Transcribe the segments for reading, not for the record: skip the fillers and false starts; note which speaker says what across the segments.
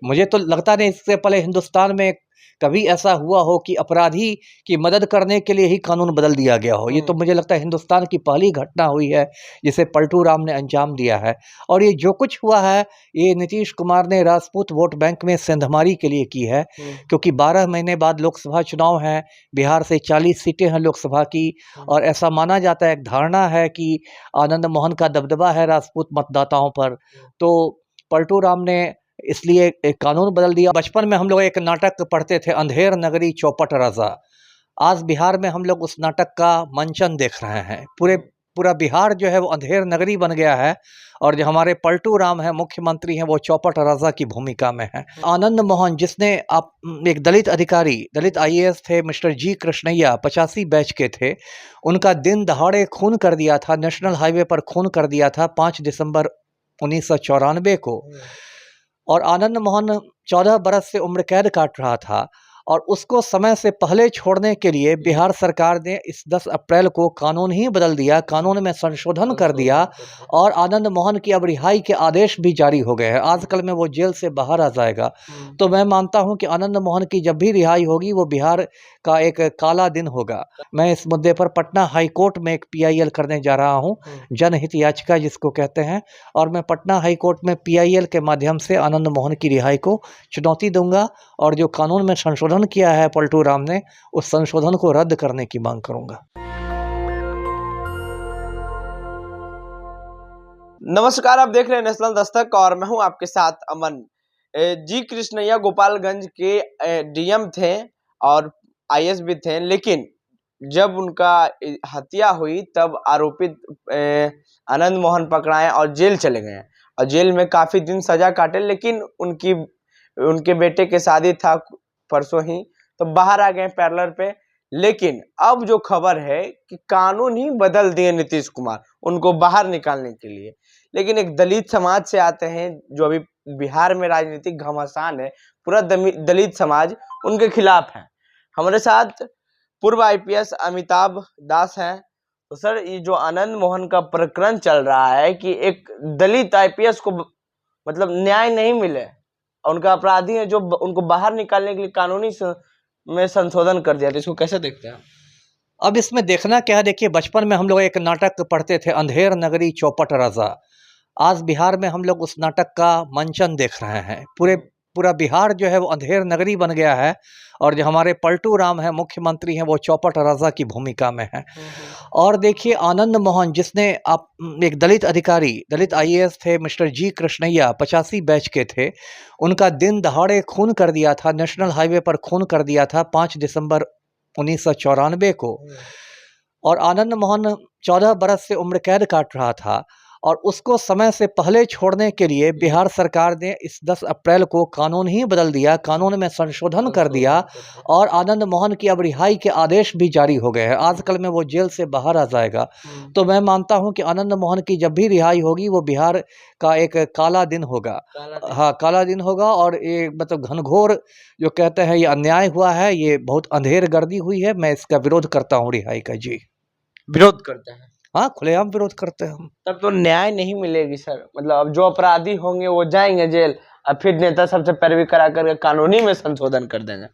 Speaker 1: मुझे तो लगता नहीं इससे पहले हिंदुस्तान में कभी ऐसा हुआ हो कि अपराधी की मदद करने के लिए ही कानून बदल दिया गया हो। ये तो मुझे लगता है हिंदुस्तान की पहली घटना हुई है जिसे पलटू राम ने अंजाम दिया है। और ये जो कुछ हुआ है ये नीतीश कुमार ने राजपूत वोट बैंक में सेंधमारी के लिए की है, क्योंकि 12 महीने बाद लोकसभा चुनाव हैं, बिहार से 40 सीटें हैं लोकसभा की, और ऐसा माना जाता है, एक धारणा है कि आनंद मोहन का दबदबा है राजपूत मतदाताओं पर। तो पलटू राम ने इसलिए एक कानून बदल दिया। बचपन में हम लोग एक नाटक पढ़ते थे, अंधेर नगरी चौपट राजा। आज बिहार में हम लोग उस नाटक का मंचन देख रहे हैं। पूरा बिहार जो है वो अंधेर नगरी बन गया है, और जो हमारे पलटू राम है मुख्यमंत्री हैं वो चौपट राजा की भूमिका में है। आनंद मोहन, जिसने आप एक दलित अधिकारी, दलित आईएएस थे, मिस्टर जी कृष्णैया, 85 बैच के थे, उनका दिन दहाड़े खून कर दिया था, नेशनल हाईवे पर खून कर दिया था 5 दिसंबर 1994 को। और आनंद मोहन 14 बरस से उम्र कैद काट रहा था, और उसको समय से पहले छोड़ने के लिए बिहार सरकार ने इस 10 अप्रैल को कानून ही बदल दिया, कानून में संशोधन कर दिया, और आनंद मोहन की अब रिहाई के आदेश भी जारी हो गए हैं। आजकल में वो जेल से बाहर आ जाएगा। तो मैं मानता हूं कि आनंद मोहन की जब भी रिहाई होगी वो बिहार का एक काला दिन होगा। मैं इस मुद्दे पर पटना हाई कोर्ट में एक PIL करने जा रहा हूं, जनहित याचिका जिसको कहते हैं, और मैं पटना हाई कोर्ट में PIL के माध्यम से आनंद मोहन की रिहाई को चुनौती दूंगा, और जो कानून में संशोधन किया है पलटू राम ने, उस संशोधन को रद्द करने की मांग करूंगा।
Speaker 2: नमस्कार, आप देख रहे हैं नेशनल दस्तक और मैं हूं आपके साथ अमन। जी कृष्णैया गोपालगंज के DM थे और IAS भी थे, लेकिन जब उनका हत्या हुई तब आरोपित आनंद मोहन पकड़ाए और जेल चले गए, और जेल में काफी दिन सजा काटे। लेकिन उनके बेटे के शादी था परसों ही, तो बाहर आ गए पैरेलर पे। लेकिन अब जो खबर है कि कानून ही बदल दिए नीतीश कुमार उनको बाहर निकालने के लिए। लेकिन एक दलित समाज से आते हैं जो अभी बिहार में राजनीतिक घमासान है, पूरा दलित समाज उनके खिलाफ है। हमारे साथ पूर्व IPS अमिताभ दास हैं। तो सर, ये जो आनंद मोहन का प्रकरण चल रहा है कि एक दलित IPS को मतलब न्याय नहीं मिले, उनका अपराधी है जो उनको बाहर निकालने के लिए कानूनी में संशोधन कर दिया, तो इसको कैसे देखते हैं?
Speaker 1: अब इसमें देखना क्या है, देखिए बचपन में हम लोग एक नाटक पढ़ते थे, अंधेर नगरी चौपट राजा। आज बिहार में हम लोग उस नाटक का मंचन देख रहे हैं। पूरा बिहार जो है वो अंधेर नगरी बन गया है, और जो हमारे पलटू राम है मुख्यमंत्री हैं वो चौपट राजा की भूमिका में है। और देखिए आनंद मोहन, जिसने आप एक दलित अधिकारी, दलित IAS थे, मिस्टर जी कृष्णैया, 85 बैच के थे, उनका दिन दहाड़े खून कर दिया था, नेशनल हाईवे पर खून कर दिया था 5 दिसंबर 1994 को। और आनंद मोहन 14 बरस से उम्र कैद काट रहा था, और उसको समय से पहले छोड़ने के लिए बिहार सरकार ने इस 10 अप्रैल को कानून ही बदल दिया, कानून में संशोधन कर दिया, और आनंद मोहन की अब रिहाई के आदेश भी जारी हो गए हैं। आजकल में वो जेल से बाहर आ जाएगा। तो मैं मानता हूं कि आनंद मोहन की जब भी रिहाई होगी वो बिहार का एक काला दिन होगा। हाँ, काला दिन होगा। और ये मतलब घनघोर जो कहते हैं ये अन्याय हुआ है, ये बहुत अंधेर गर्दी हुई है। मैं इसका विरोध करता हूँ रिहाई का। जी,
Speaker 2: विरोध करते हैं?
Speaker 1: हाँ, खुलेआम विरोध करते हैं हम।
Speaker 2: तब तो न्याय नहीं मिलेगी सर। मतलब अब जो अपराधी होंगे वो जाएंगे जेल, और फिर नेता सबसे पैरवी करा कर कानूनी में संशोधन कर देंगे।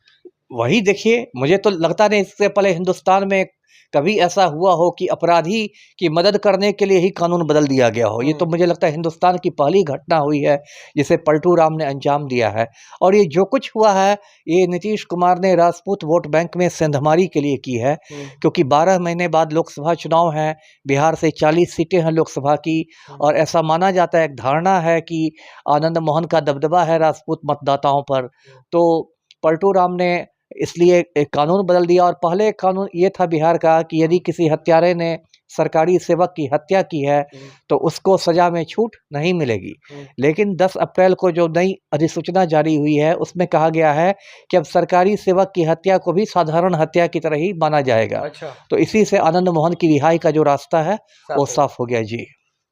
Speaker 1: वही देखिए, मुझे तो लगता नहीं इससे पहले हिंदुस्तान में कभी ऐसा हुआ हो कि अपराधी की मदद करने के लिए ही कानून बदल दिया गया हो। ये तो मुझे लगता है हिंदुस्तान की पहली घटना हुई है जिसे पलटू राम ने अंजाम दिया है। और ये जो कुछ हुआ है ये नीतीश कुमार ने राजपूत वोट बैंक में सेंधमारी के लिए की है, क्योंकि 12 महीने बाद लोकसभा चुनाव हैं, बिहार से 40 सीटें हैं लोकसभा की, और ऐसा माना जाता है, एक धारणा है कि आनंद मोहन का दबदबा है राजपूत मतदाताओं पर। तो पलटू राम ने इसलिए एक कानून बदल दिया। और पहले कानून ये था बिहार का कि यदि किसी हत्यारे ने सरकारी सेवक की हत्या की है तो उसको सजा में छूट नहीं मिलेगी। लेकिन 10 अप्रैल को जो नई अधिसूचना जारी हुई है उसमें कहा गया है कि अब सरकारी सेवक की हत्या को भी साधारण हत्या की तरह ही माना जाएगा।
Speaker 2: अच्छा।
Speaker 1: तो इसी से आनंद मोहन की रिहाई का जो रास्ता है वो साफ हो गया। जी,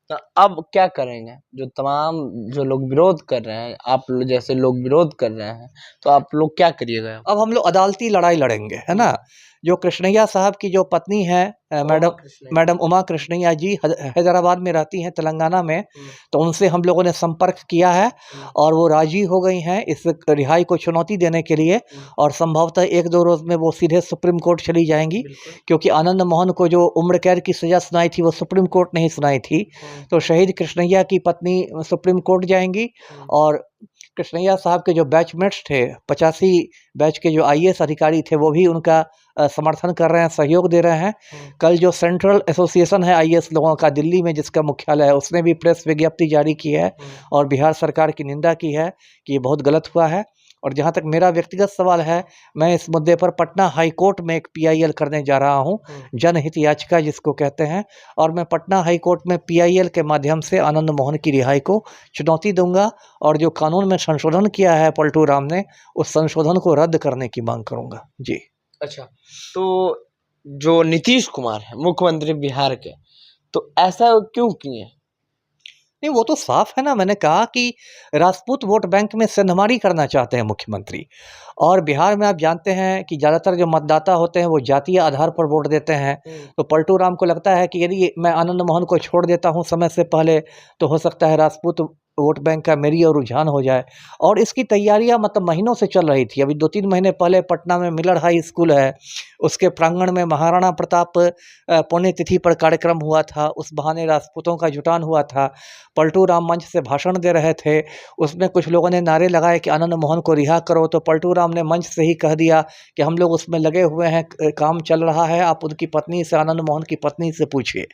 Speaker 2: तो अब क्या करेंगे? जो तमाम जो लोग विरोध कर रहे हैं, आप जैसे लोग विरोध कर रहे हैं, तो आप लोग क्या करिएगा?
Speaker 1: अब हम लोग अदालती लड़ाई लड़ेंगे, है ना। जो कृष्णैया साहब की जो पत्नी है मैडम उमा कृष्णैया जी हैदराबाद में रहती हैं, तेलंगाना में। तो उनसे हम लोगों ने संपर्क किया है और वो राजी हो गई हैं इस रिहाई को चुनौती देने के लिए, और संभवतः 1-2 रोज़ में वो सीधे सुप्रीम कोर्ट चली जाएंगी, क्योंकि आनंद मोहन को जो उम्र कैद की सज़ा सुनाई थी वो सुप्रीम कोर्ट ने ही सुनाई थी। तो शहीद कृष्णैया की पत्नी सुप्रीम कोर्ट जाएंगी, और कृष्णैया साहब के जो बैचमेट्स थे, 85 बैच के जो आईएएस अधिकारी थे, वो भी उनका समर्थन कर रहे हैं, सहयोग दे रहे हैं। कल जो सेंट्रल एसोसिएशन है आईएएस लोगों का दिल्ली में, जिसका मुख्यालय है, उसने भी प्रेस विज्ञप्ति जारी की है और बिहार सरकार की निंदा की है कि ये बहुत गलत हुआ है। और जहाँ तक मेरा व्यक्तिगत सवाल है, मैं इस मुद्दे पर पटना हाई कोर्ट में एक पीआईएल करने जा रहा हूँ, जनहित याचिका जिसको कहते हैं, और मैं पटना हाई कोर्ट में पीआईएल के माध्यम से आनंद मोहन की रिहाई को चुनौती दूंगा, और जो कानून में संशोधन किया है पलटू राम ने, उस संशोधन को रद्द करने की मांग करूंगा जी।
Speaker 2: अच्छा, तो जो नीतीश कुमार है मुख्यमंत्री बिहार के, तो ऐसा क्यों किए?
Speaker 1: नहीं, वो तो साफ है ना। मैंने कहा कि राजपूत वोट बैंक में सेंधमारी करना चाहते हैं मुख्यमंत्री, और बिहार में आप जानते हैं कि ज़्यादातर जो मतदाता होते हैं वो जातीय आधार पर वोट देते हैं। तो पलटू राम को लगता है कि यदि मैं आनंद मोहन को छोड़ देता हूं समय से पहले, तो हो सकता है राजपूत वोट बैंक का मेरी ओर रुझान हो जाए, और इसकी तैयारियां मतलब महीनों से चल रही थी। अभी 2-3 महीने पहले पटना में मिलर हाई स्कूल है, उसके प्रांगण में महाराणा प्रताप पुण्यतिथि पर कार्यक्रम हुआ था, उस बहाने राजपूतों का जुटान हुआ था। पलटू राम मंच से भाषण दे रहे थे, उसमें कुछ लोगों ने नारे लगाए कि आनंद मोहन को रिहा करो, तो पलटू राम ने मंच से ही कह दिया कि हम लोग उसमें लगे हुए हैं, काम चल रहा है, आप उनकी पत्नी से, आनंद मोहन की पत्नी से पूछिए।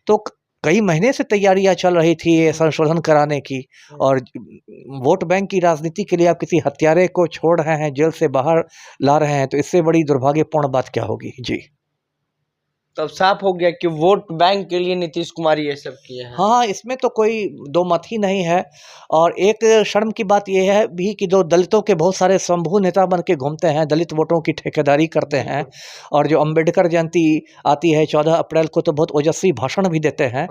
Speaker 1: तो कई महीने से तैयारियां चल रही थी ये संशोधन कराने की, और वोट बैंक की राजनीति के लिए आप किसी हत्यारे को छोड़ रहे हैं, जेल से बाहर ला रहे हैं, तो इससे बड़ी दुर्भाग्यपूर्ण बात क्या होगी जी।
Speaker 2: तब साफ हो गया कि वोट बैंक के लिए नीतीश कुमार ये सब किए हैं।
Speaker 1: हाँ, इसमें तो कोई दो मत ही नहीं है। और एक शर्म की बात यह है भी कि जो दलितों के बहुत सारे स्वयंभू नेता बन के घूमते हैं, दलित वोटों की ठेकेदारी करते हैं, और जो अंबेडकर जयंती आती है 14 अप्रैल को, तो बहुत ओजस्वी भाषण भी देते हैं।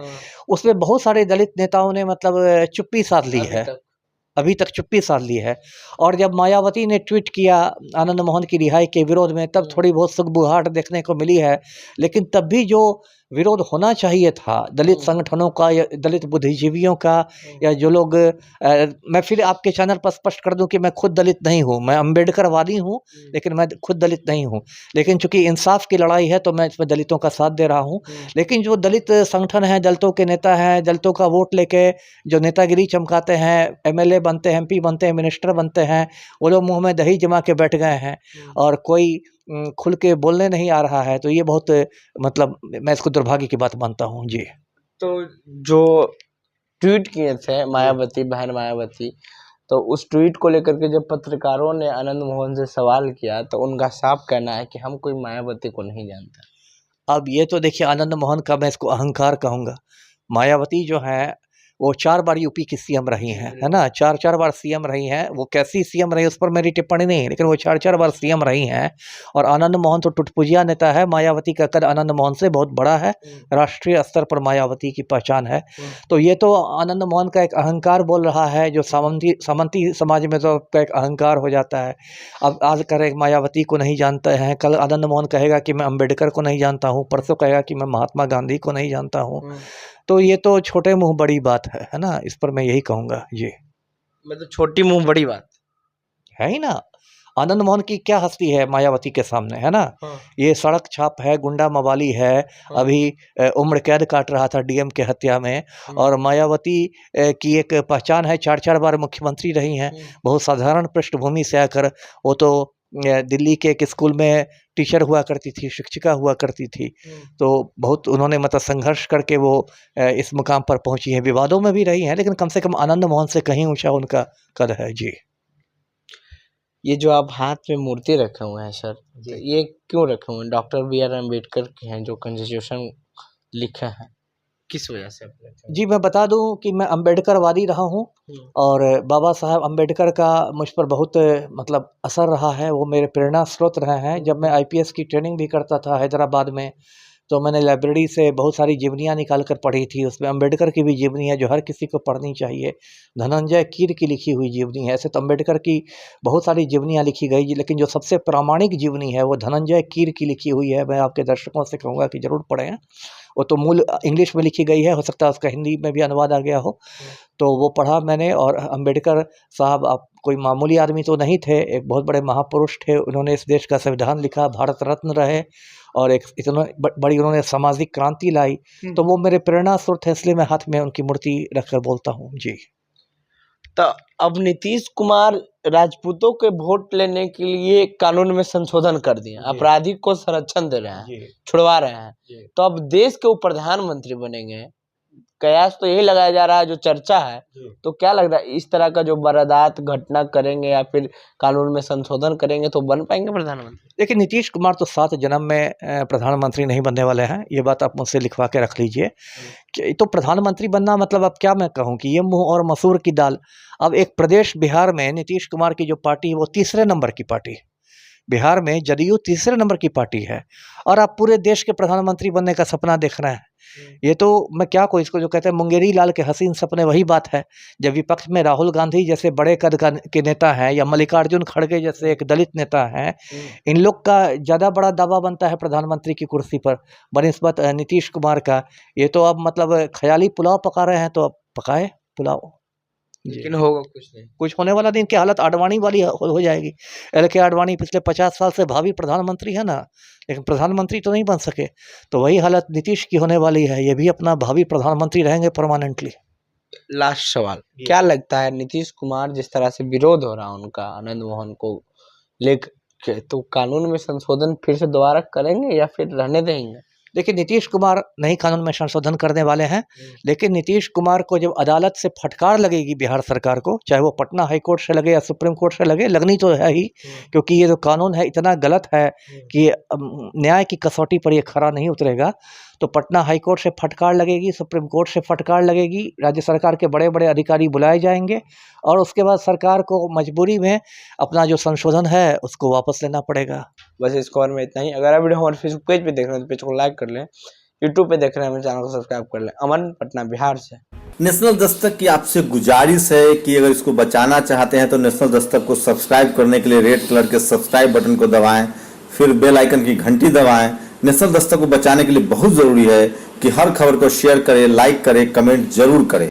Speaker 1: उसमें बहुत सारे दलित नेताओं ने मतलब चुप्पी साध ली है, अभी तक चुप्पी साध ली है। और जब मायावती ने ट्वीट किया आनंद मोहन की रिहाई के विरोध में, तब थोड़ी बहुत सुगबुगाहट देखने को मिली है, लेकिन तब भी जो विरोध होना चाहिए था दलित संगठनों का या दलित बुद्धिजीवियों का, या जो लोग मैं फिर आपके चैनल पर स्पष्ट कर दूं कि मैं खुद दलित नहीं हूं, मैं अंबेडकरवादी हूं, लेकिन मैं खुद दलित नहीं हूं। लेकिन चूंकि इंसाफ की लड़ाई है तो मैं इसमें दलितों का साथ दे रहा हूं। लेकिन जो दलित संगठन हैं, दलितों के नेता हैं, दलितों का वोट लेके जो नेतागिरी चमकाते हैं, एमएलए बनते हैं, एमपी बनते हैं, मिनिस्टर बनते हैं, वो लोग मुंह में दही जमा के बैठ गए हैं और कोई खुल के बोलने नहीं आ रहा है। तो ये बहुत मतलब मैं इसको दुर्भाग्य की बात मानता हूँ जी।
Speaker 2: तो जो ट्वीट किए थे मायावती, बहन मायावती, तो उस ट्वीट को लेकर के जब पत्रकारों ने आनंद मोहन से सवाल किया, तो उनका साफ कहना है कि हम कोई मायावती को नहीं जानते।
Speaker 1: अब ये तो देखिए आनंद मोहन का मैं इसको अहंकार कहूँगा। मायावती जो है वो 4 बार यूपी की सीएम रही हैं, है ना, 4-4 बार सीएम रही हैं। वो कैसी सीएम रही उस पर मेरी टिप्पणी नहीं है, लेकिन वो 4-4 बार सीएम रही हैं। और आनंद मोहन तो टुटपुजिया नेता है। मायावती का कद आनंद मोहन से बहुत बड़ा है, राष्ट्रीय स्तर पर मायावती की पहचान है। तो ये तो आनंद मोहन का एक अहंकार बोल रहा है, जो सामंती समाज में तो का एक अहंकार हो जाता है। अब आज कहे मायावती को नहीं जानते हैं, कल आनंद मोहन कहेगा कि मैं अम्बेडकर को नहीं जानता हूँ, परसों कहेगा कि मैं महात्मा गांधी को नहीं जानता हूँ। तो ये तो छोटे मुंह बड़ी बात है ना। इस पर मैं यही कहूँगा जी।
Speaker 2: मतलब छोटी मुंह बड़ी बात
Speaker 1: है ही ना। आनंद मोहन की क्या हस्ती है मायावती के सामने, है ना। ये सड़क छाप है, गुंडा मवाली है, अभी उम्र कैद काट रहा था डीएम के हत्या में। और मायावती की एक पहचान है, 4-4 बार मुख्यमंत्री रही हैं, बहुत साधारण पृष्ठभूमि से आकर। वो तो दिल्ली के एक स्कूल में टीचर हुआ करती थी, शिक्षिका हुआ करती थी। तो बहुत उन्होंने मतलब संघर्ष करके वो इस मुकाम पर पहुंची है। विवादों में भी रही हैं, लेकिन कम से कम आनंद मोहन से कहीं ऊंचा उनका कद है जी।
Speaker 2: ये जो आप हाथ में मूर्ति रखे हुए हैं सर, तो ये क्यों रखे हुए हैं? डॉक्टर BR अम्बेडकर के हैं जो कॉन्स्टिट्यूशन लिखे हैं, किस वजह से?
Speaker 1: जी मैं बता दूं कि मैं अम्बेडकरवादी रहा हूं, और बाबा साहब अम्बेडकर का मुझ पर बहुत मतलब असर रहा है। वो मेरे प्रेरणा स्रोत रहे हैं। जब मैं IPS की ट्रेनिंग भी करता था हैदराबाद में, तो मैंने लाइब्रेरी से बहुत सारी जीवनियाँ निकाल कर पढ़ी थी। उसमें अम्बेडकर की भी जीवनी है जो हर किसी को पढ़नी चाहिए। धनंजय कीर की लिखी हुई जीवनी है। ऐसे तो अम्बेडकर की बहुत सारी जीवनियाँ लिखी गई, लेकिन जो सबसे प्रामाणिक जीवनी है वो धनंजय कीर की लिखी हुई है। मैं आपके दर्शकों से कहूँगा कि ज़रूर पढ़ें। वो तो मूल इंग्लिश में लिखी गई है, हो सकता है उसका हिंदी में भी अनुवाद आ गया हो, तो वो पढ़ा मैंने। और अम्बेडकर साहब आप कोई मामूली आदमी तो नहीं थे, एक बहुत बड़े महापुरुष थे। उन्होंने इस देश का संविधान लिखा, भारत रत्न रहे, और एक इतना बड़ी उन्होंने सामाजिक क्रांति लाई। तो वो मेरे प्रेरणा स्रोत है, इसलिए मैं हाथ में उनकी मूर्ति रखकर बोलता हूँ जी।
Speaker 2: तो अब नीतीश कुमार राजपूतों के वोट लेने के लिए कानून में संशोधन कर दिए, आपराधिक को संरक्षण दे रहे हैं, छुड़वा रहे हैं। तो अब देश के वो प्रधानमंत्री बनेंगे, कयास तो यही लगाया जा रहा है, जो चर्चा है। तो क्या लग रहा है, इस तरह का जो वारदात घटना करेंगे या फिर कानून में संशोधन करेंगे तो बन पाएंगे प्रधानमंत्री?
Speaker 1: देखिए, नीतीश कुमार तो 7 जन्म में प्रधानमंत्री नहीं बनने वाले हैं, ये बात आप मुझसे लिखवा के रख लीजिए। कि तो प्रधानमंत्री बनना मतलब अब क्या मैं कहूँ कि ये मुँह और मसूर की दाल। अब एक प्रदेश बिहार में नीतीश कुमार की जो पार्टी है वो तीसरे नंबर की पार्टी है। बिहार में जदयू तीसरे नंबर की पार्टी है, और आप पूरे देश के प्रधानमंत्री बनने का सपना देख रहे हैं। ये तो मैं क्या कहूँ, इसको जो कहते हैं मुंगेरी लाल के हसीन सपने, वही बात है। जब विपक्ष में राहुल गांधी जैसे बड़े कद के नेता हैं, या मल्लिकार्जुन खड़गे जैसे एक दलित नेता हैं, इन लोग का ज़्यादा बड़ा दावा बनता है प्रधानमंत्री की कुर्सी पर बनिस्बत नीतीश कुमार का। ये तो अब मतलब ख्याली पुलाव पका रहे हैं, तो अब पकाए पुलाव,
Speaker 2: लेकिन होगा कुछ नहीं,
Speaker 1: कुछ होने वाला नहीं। इनकी हालत आडवाणी वाली हो जाएगी। LK आडवाणी पिछले 50 साल से भावी प्रधानमंत्री है ना, लेकिन प्रधानमंत्री तो नहीं बन सके, तो वही हालत नीतीश की होने वाली है। ये भी अपना भावी प्रधानमंत्री रहेंगे परमानेंटली।
Speaker 2: लास्ट सवाल, क्या लगता है नीतीश कुमार जिस तरह से विरोध हो रहा उनका आनंद मोहन को लेकर, तो कानून में संशोधन फिर से दोबारा करेंगे या फिर रहने देंगे?
Speaker 1: देखिए, नीतीश कुमार नहीं कानून में संशोधन करने वाले हैं, लेकिन नीतीश कुमार को जब अदालत से फटकार लगेगी बिहार सरकार को, चाहे वो पटना हाई कोर्ट से लगे या सुप्रीम कोर्ट से लगे, लगनी तो है ही, क्योंकि ये जो कानून है इतना गलत है कि न्याय की कसौटी पर ये खरा नहीं उतरेगा। तो पटना हाई कोर्ट से फटकार लगेगी, सुप्रीम कोर्ट से फटकार लगेगी, राज्य सरकार के बड़े बड़े अधिकारी बुलाए जाएंगे, और उसके बाद सरकार को मजबूरी में अपना जो संशोधन है उसको वापस लेना पड़ेगा।
Speaker 2: बस इस खबर में इतना ही। अगर आप वीडियो हमारे फेसबुक पेज पे देख रहे हैं तो पेज को लाइक कर लें, यूट्यूब पे देख रहे हैं हमारे चैनल को सब्सक्राइब कर लें। अमन, पटना, बिहार से।
Speaker 3: नेशनल दस्तक की आपसे गुजारिश है कि अगर इसको बचाना चाहते हैं तो नेशनल दस्तक को सब्सक्राइब करने के लिए रेड कलर के सब्सक्राइब बटन को दबाएं, फिर बेल आइकन की घंटी दबाएं। नेशनल दस्तक को बचाने के लिए बहुत जरूरी है कि हर खबर को शेयर करें, लाइक करें, कमेंट जरूर करें।